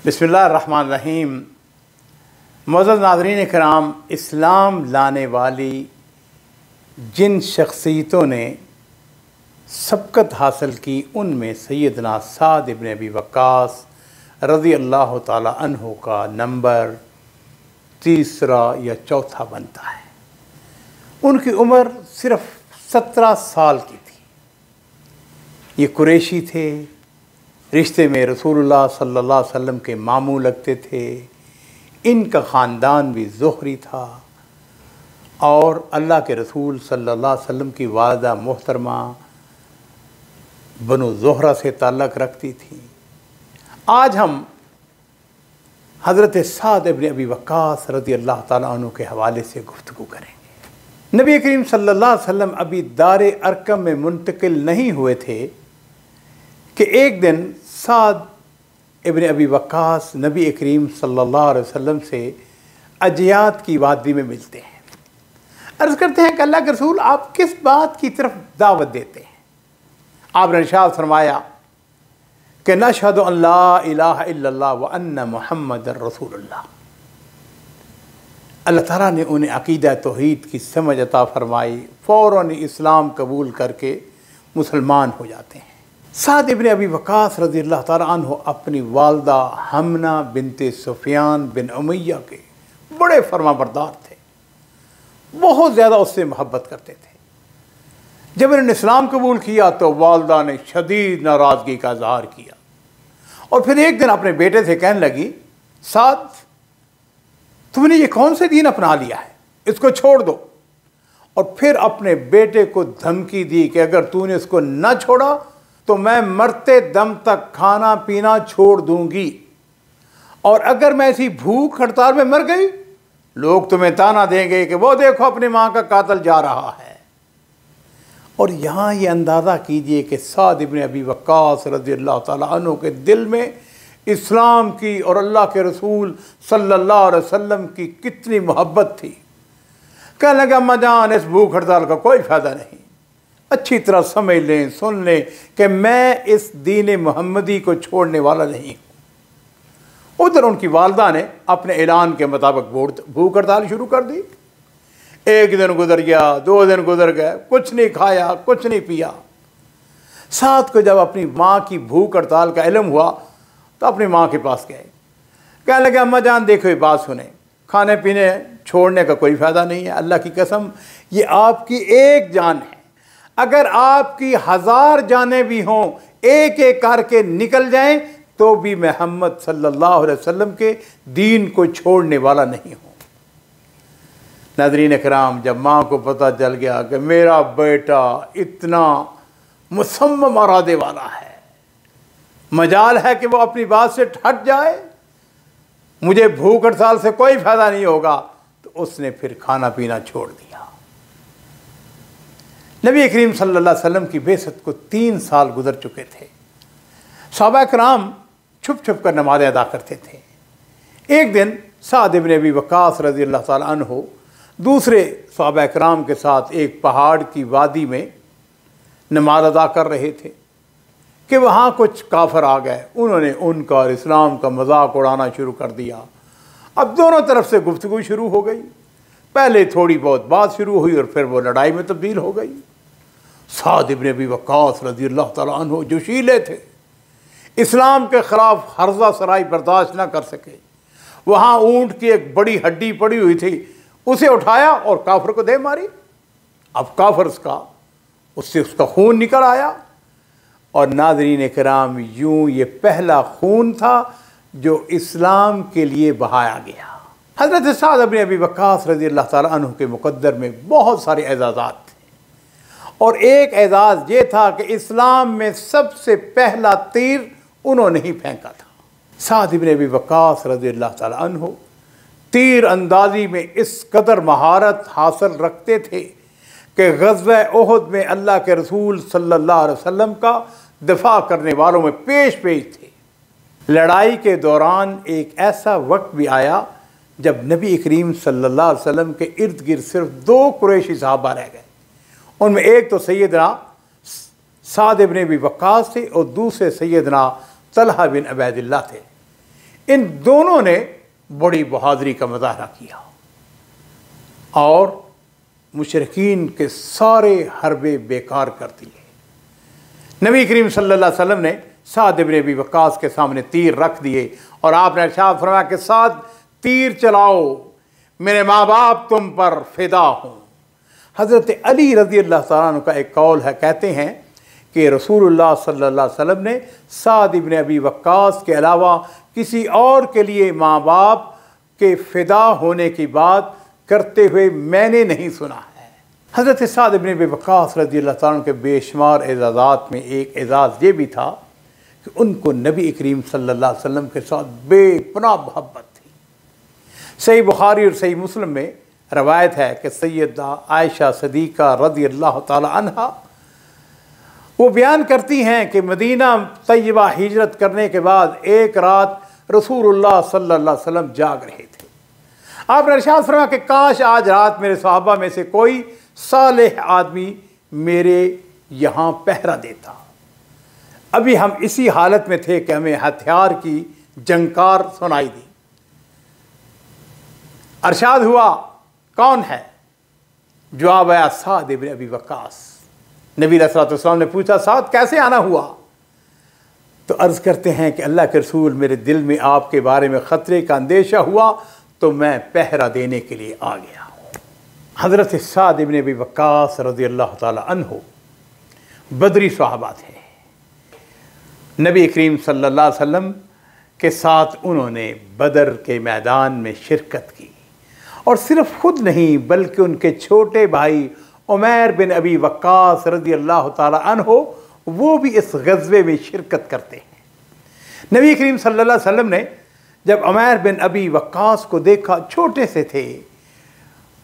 बिस्मिल्लाहिर्रहमानिर्रहीम। मुअज़्ज़ज़ नाज़रीन किराम, इस्लाम लाने वाली जिन शख्सियतों ने सबकत हासिल की उनमें सैयदना साद इब्न अबी वक्कास रज़ी अल्लाह ताला अन्हु का नंबर तीसरा या चौथा बनता है। उनकी उम्र सिर्फ 17 साल की थी। ये कुरैशी थे, रिश्ते में रसूलुल्लाह सल्लल्लाहु अलैहि वसल्लम के मामू लगते थे। इनका ख़ानदान भी ज़ुहरी था और अल्लाह के रसूल सल्लल्लाहु अलैहि वसल्लम की वालिदा मोहतरमा बनु ज़ुहरा से ताल्लुक़ रखती थी। आज हम हज़रत साद इब्न अबी वक्कास रज़ी अल्लाह ताला अन्हु के हवाले से गुफ्तगू करेंगे। नबी करीम सल्लल्लाहु अलैहि वसल्लम अभी दारे अरकम में मुंतकिल नहीं हुए थे कि एक दिन साद इब्न अबी वक्कास नबी करीम सल्लल्लाहु अलैहि वसल्लम से अजियात की वादी में मिलते हैं। अर्ज़ करते हैं कि अल्लाह के रसूल, आप किस बात की तरफ दावत देते हैं? आपने इरशाद फरमाया कि नशहदु अन ला इलाहा इल्लल्लाह व अन्ना मुहम्मदर रसूलुल्लाह। अल्लाह ताला ने उन्हें अक़ीदा तौहीद की समझ अता फरमाई, फ़ौरन इस्लाम कबूल करके मुसलमान हो जाते हैं। साद इब्न अबी वक्कास रज़ी अल्लाह ताला अन्हु अपनी वालदा हमना बिनते सुफियान बिन उमैया के बड़े फरमाबरदार थे, बहुत ज़्यादा उससे मोहब्बत करते थे। जब इन्होंने इस्लाम कबूल किया तो वालदा ने शदीद नाराज़गी का इज़हार किया और फिर एक दिन अपने बेटे से कहने लगी, साद, तुमने ये कौन से दीन अपना लिया है, इसको छोड़ दो। और फिर अपने बेटे को धमकी दी कि अगर तूने इसको न छोड़ा तो मैं मरते दम तक खाना पीना छोड़ दूंगी, और अगर मैं ऐसी भूख हड़ताल में मर गई लोग तुम्हें ताना देंगे कि वो देखो अपनी माँ का कातिल जा रहा है। और यहाँ ये अंदाज़ा कीजिए कि साद इब्न अबी वक्कास रज़ी अल्लाह ताला अन्हु के दिल में इस्लाम की और अल्लाह के रसूल सल्लल्लाहु अलैहि वसल्लम की कितनी मोहब्बत थी। कहने लगा, अम्मा जान, इस भूख हड़ताल का कोई फ़ायदा नहीं, अच्छी तरह समझ लें, सुन लें कि मैं इस दीन मोहम्मदी को छोड़ने वाला नहीं हूँ। उधर उनकी वालदा ने अपने ऐलान के मुताबिक भूख हड़ताल शुरू कर दी। एक दिन गुजर गया, 2 दिन गुजर गए, कुछ नहीं खाया, कुछ नहीं पिया। साथ को जब अपनी माँ की भूख हड़ताल का इल्म हुआ तो अपनी माँ के पास गए। कहने लगे, अम्मा जान देखो, ये बात सुने, खाने पीने छोड़ने का कोई फ़ायदा नहीं है। अल्लाह की कसम, ये आपकी एक जान है, अगर आपकी 1000 जानें भी हों, एक एक करके निकल जाएं तो भी मोहम्मद सल्लल्लाहु अलैहि वसल्लम के दीन को छोड़ने वाला नहीं हूँ। नाज़रीन किराम, जब माँ को पता चल गया कि मेरा बेटा इतना मुसम्मम इरादे वाला है, मजाल है कि वो अपनी बात से हट जाए, मुझे भूख हड़ताल से कोई फ़ायदा नहीं होगा, तो उसने फिर खाना पीना छोड़ दिया। नबी करीम सल्लल्लाहु अलैहि वसल्लम की बेसत को 3 साल गुजर चुके थे। सहाबा कराम छुप छुप कर नमाज़ें अदा करते थे। एक दिन साद इब्न अबी वक्कास रज़ी अल्लाह ताला अन्हु दूसरे सहाबा कराम के साथ एक पहाड़ की वादी में नमाज अदा कर रहे थे कि वहाँ कुछ काफिर आ गए। उन्होंने उनका और इस्लाम का मजाक उड़ाना शुरू कर दिया। अब दोनों तरफ से गुफ्तगू शुरू हो गई। पहले थोड़ी बहुत बात शुरू हुई और फिर वो लड़ाई में तब्दील हो गई। साद इब्न अबी वक्कास रज़ी अल्लाह ताला अन्हु जोशीले थे, इस्लाम के ख़िलाफ़ हर्जा सराई बर्दाश्त न कर सके। वहाँ ऊँट की एक बड़ी हड्डी पड़ी हुई थी, उसे उठाया और काफिर को दे मारी। अब काफिर उससे उसका खून निकल आया और नाज़रीन किराम, यूँ ये पहला खून था जो इस्लाम के लिए बहाया गया। हज़रत साद इब्न अबी वक्कास रज़ी अल्लाह ताला अन्हु के मुक़द्दर में बहुत सारे एज़ाज़ात थे और एक एज़ाज़ ये था कि इस्लाम में सबसे पहला तीर उन्होंने ही फेंका था। साद इब्न अबी वक्कास रज़ी अल्लाह ताला अन्हु तीर अंदाज़ी में इस कदर महारत हासिल रखते थे कि ग़ज़वा उहद में अल्लाह के रसूल सल्लल्लाहु अलैहि वसल्लम का दिफा करने वालों में पेश थे। लड़ाई के दौरान एक ऐसा वक्त भी आया जब नबी करीम सल्लल्लाहु अलैहि वसल्लम के इर्द गिर्द सिर्फ 2 कुरैशी सहाबा रह गए। उनमें एक तो सैयदना साद इब्न अबी वक्कास थे और दूसरे सैयदना तलहा बिन उबैदिल्लाह थे। इन दोनों ने बड़ी बहादुरी का मुजाहरा किया और मुशरिकीन के सारे हरबे बेकार कर दिए। नबी करीम सल्लल्लाहु अलैहि वसल्लम ने साद इब्न अबी वक्कास के सामने तीर रख दिए और आपने इरशाद फरमाया कि साद तीर चलाओ, मेरे माँ बाप तुम पर फिदा हों। हज़रत अली रज़ी अल्लाह तआला अन्हु का एक कौल है, कहते हैं कि रसूलुल्लाह सल्लल्लाहु अलैहि वसल्लम ने साद इब्न अबी वक्कास के अलावा किसी और के लिए माँ बाप के फिदा होने की बात करते हुए मैंने नहीं सुना है। हज़रत साद इब्न अबी वक्कास रज़ी अल्लाह तआला अन्हु के बेशुमार एजाज़ात में एक एजाज़ ये भी था कि उनको नबी करीम सल्लल्लाहु अलैहि वसल्लम के साथ बेपनाह मोहब्बत थी। सही बुखारी और सही मुस्लिम में रवायत है कि सैयदा आयशा सदीक़ा रज़ी अल्लाह तआला अन्हा वो बयान करती हैं कि मदीना तैयबा हिजरत करने के बाद एक रात रसूलुल्लाह सल्लल्लाहु अलैहि वसल्लम जाग रहे थे। आपने इरशाद फरमाया कि काश आज रात मेरे सहाबा में से कोई सालेह आदमी मेरे यहाँ पहरा देता। अभी हम इसी हालत में थे कि हमें हथियार की जंकार सुनाई दी। इरशाद हुआ, कौन है? जवाब आया, साद इब्न अबी वक्कास। नबी अलैहिस्सलातु वस्सलाम ने पूछा, साद कैसे आना हुआ? तो अर्ज़ करते हैं कि अल्लाह के रसूल, मेरे दिल में आपके बारे में ख़तरे का अंदेशा हुआ तो मैं पहरा देने के लिए आ गया हूँ। हज़रत साद इब्न अबी वक्कास रज़ी अल्लाह तआला अन्हु बदरी सहाबा थे। नबी करीम सल्लल्लाहु अलैहि वसल्लम के साथ उन्होंने बदर के मैदान में शिरकत की और सिर्फ खुद नहीं बल्कि उनके छोटे भाई उमैर बिन अबी वक्कास रज़ी अल्लाह तआला अन्हु वो भी इस ग़ज़वे में शिरकत करते हैं। नबी करीम सल्लल्लाहु अलैहि वसल्लम ने जब उमैर बिन अबी वक्कास को देखा, छोटे से थे,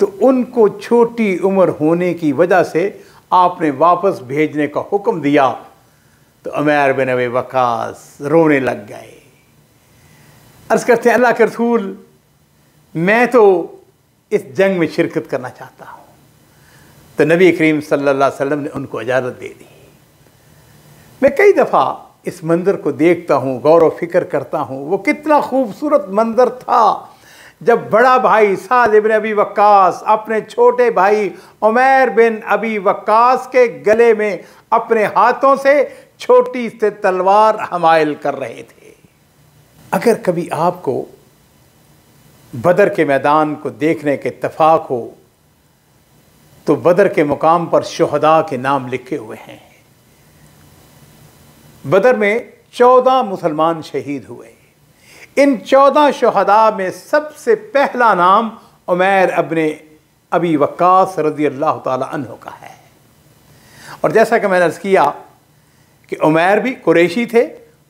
तो उनको छोटी उम्र होने की वजह से आपने वापस भेजने का हुक्म दिया। तो उमैर बिन अबी वक्कास रोने लग गए। अर्ज़ करते हैं, अल्लाह के रसूल, मैं तो इस जंग में शिरकत करना चाहता हूँ। तो नबी करीम सल्लल्लाहु अलैहि वसल्लम ने उनको इजाज़त दे दी। मैं कई दफ़ा इस मंज़र को देखता हूँ, गौर व फिक्र करता हूँ, वो कितना खूबसूरत मंज़र था जब बड़ा भाई साद इब्न अबी वक्कास अपने छोटे भाई उमैर बिन अबी वक्कास के गले में अपने हाथों से छोटी से तलवार हमायल कर रहे थे। अगर कभी आपको बदर के मैदान को देखने के इत्तफाक हो तो बदर के मुकाम पर शुहदा के नाम लिखे हुए हैं। बदर में 14 मुसलमान शहीद हुए। इन 14 शुहदा में सबसे पहला नाम उमैर इब्न अबी वक्कास रज़ी अल्लाह तआला अन्हु का है। और जैसा कि मैंने अर्ज़ किया कि उमैर भी कुरैशी थे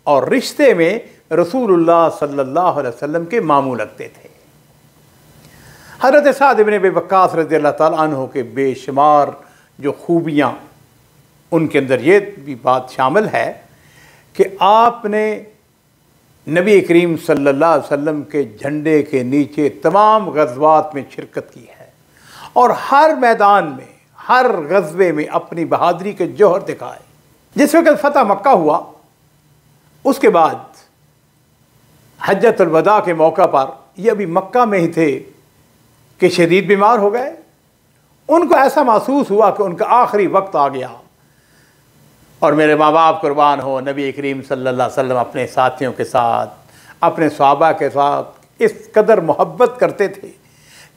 और रिश्ते में रसूलुल्लाह सल्लल्लाहु अलैहि वसल्लम के मामू लगते थे। हज़रत साद इब्न अबी वक्कास रज़ी अल्लाह तआला अन्हु के बेशुमार जो खूबियाँ, उनके अंदर ये भी बात शामिल है कि आपने नबी करीम सल्लल्लाहु अलैहि वसल्लम के झंडे के नीचे तमाम ग़ज़वात में शिरकत की है और हर मैदान में, हर ग़ज़वे में अपनी बहादुरी के जौहर दिखाए। जिस वक्त फ़तह मक्का हुआ, उसके बाद हज्जतुल वदा के मौका पर ये अभी मक्का में ही थे कि शदीद बीमार हो गए। उनको ऐसा महसूस हुआ कि उनका आखिरी वक्त आ गया और मेरे माँ बाप कुर्बान हो। नबी करीम सल्लल्लाहु अलैहि वसल्लम अपने साथियों के साथ, अपने सहाबा के साथ इस कदर मोहब्बत करते थे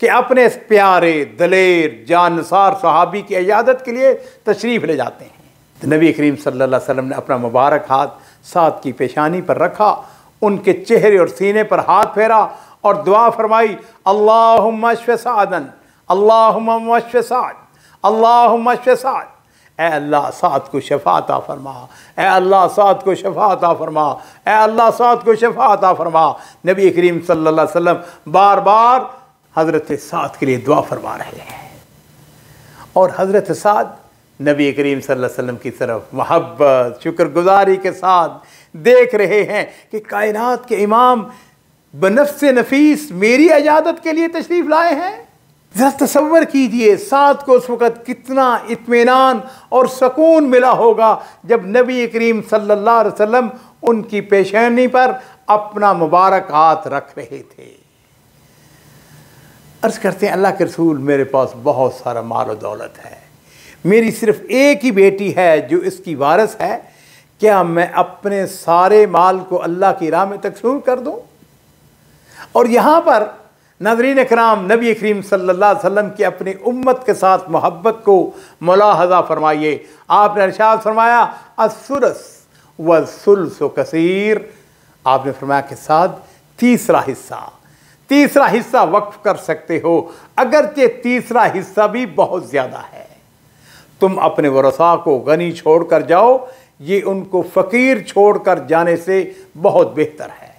कि अपने इस प्यारे दलेर जानसार सहाबी की इयादत के लिए तशरीफ़ ले जाते हैं। तो नबी करीम सल्लल्लाहु अलैहि वसल्लम ने अपना मुबारक हाथ साद की पेशानी पर रखा, उनके चेहरे और सीने पर हाथ फेरा और दुआ फरमाई, अल्लाहुम्मा अश्फ़ि सादन, अल्लाहुम्मा अश्फ़ि साद, अल्लाहुम्मा अश्फ़ि साद। ए अल्लाह साद को शफ़ा अता फरमा, ए अल्लाह साद को शफ़ा अता फरमा, ए अल्लाह साद को शफ़ा अता फरमा। नबी करीम सल्लल्लाहु अलैहि वसल्लम बार बार हज़रत साद के लिए दुआ फरमा रहे हैं और हज़रत साद नबी करीम सल्लल्लाहु अलैहि वसल्लम की तरफ मोहब्बत शुक्रगुजारी के साथ देख रहे हैं कि कायनात के इमाम बनफ्से नफीस मेरी इजाज़त के लिए तशरीफ़ लाए हैं। ज़रा तसव्वुर कीजिए साद को उस वक़्त कितना इत्मीनान और सुकून मिला होगा जब नबी करीम सल्लल्लाहु अलैहि वसल्लम उनकी पेशानी पर अपना मुबारक हाथ रख रहे थे। अर्ज़ करते हैं अल्लाह के रसूल, मेरे पास बहुत सारा माल और दौलत है, मेरी सिर्फ एक ही बेटी है जो इसकी वारिस है, क्या मैं अपने सारे माल को अल्लाह की राह में तकसीम कर दूं? और यहाँ पर नाज़रीन इकराम, नबी करीम सल्लल्लाहु अलैहि वसल्लम की अपनी उम्मत के साथ मोहब्बत को मुलाहज़ा फरमाइए। आपने इरशाद फरमाया अस्सुलस व सुल्सु कसीर। आपने फरमाया कि साथ तीसरा हिस्सा वक्फ कर सकते हो, अगरचे तीसरा हिस्सा भी बहुत ज़्यादा है। तुम अपने वरसा को गनी छोड़ कर जाओ, ये उनको फ़कीर छोड़ कर जाने से बहुत बेहतर है।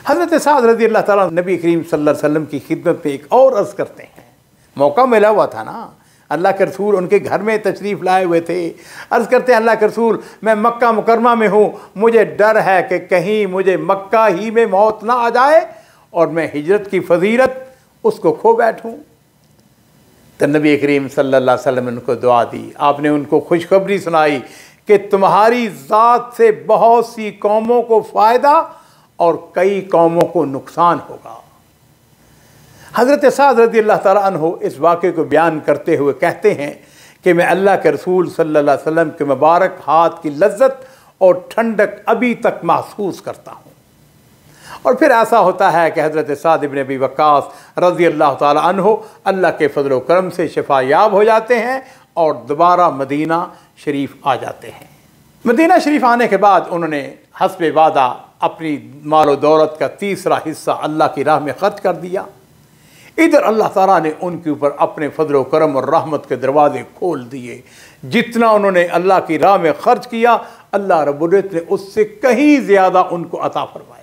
हज़रत साद रज़ी अल्लाह ताला नबी करीम सल्लल्लाहु अलैहि वसल्लम की खिदमत में एक और अर्ज़ करते हैं। मौका मिला हुआ था ना, अल्लाह के रसूल उनके घर में तशरीफ़ लाए हुए थे। अर्ज़ करते हैं अल्लाह के रसूल, मैं मक्का मुकरमा में हूँ, मुझे डर है कि कहीं मुझे मक्का ही में मौत ना आ जाए और मैं हिजरत की फजीलत उसको खो बैठूँ। तो नबी करीम सल्लल्लाहु अलैहि वसल्लम ने उनको दुआ दी। आपने उनको खुशखबरी सुनाई कि तुम्हारी ज़ात से बहुत सी कौमों को फ़ायदा और कई कौमों को नुकसान होगा। हज़रत साद रज़ी अल्लाह ताला अन्हु इस वाक़े को बयान करते हुए कहते हैं कि मैं अल्लाह के रसूल सल्लल्लाहु अलैहि वसल्लम के मुबारक हाथ की लज्जत और ठंडक अभी तक महसूस करता हूँ। और फिर ऐसा होता है कि हज़रत साद इब्न अबी वक्कास रज़ी अल्लाह ताला अन्हु अल्लाह के फजल व करम से शिफा याब हो जाते हैं और दोबारा मदीना शरीफ आ जाते हैं। मदीना शरीफ आने के बाद उन्होंने हस्बे वादा अपनी माल दौलत का तीसरा हिस्सा अल्लाह की राह में ख़र्च कर दिया। इधर अल्लाह ताला ने उनके ऊपर अपने फजल व करम और रहमत के दरवाज़े खोल दिए। जितना उन्होंने अल्लाह की राह में ख़र्च किया, अल्लाह रब्बुल इज़्ज़त ने उससे कहीं ज़्यादा उनको अता फरमाया।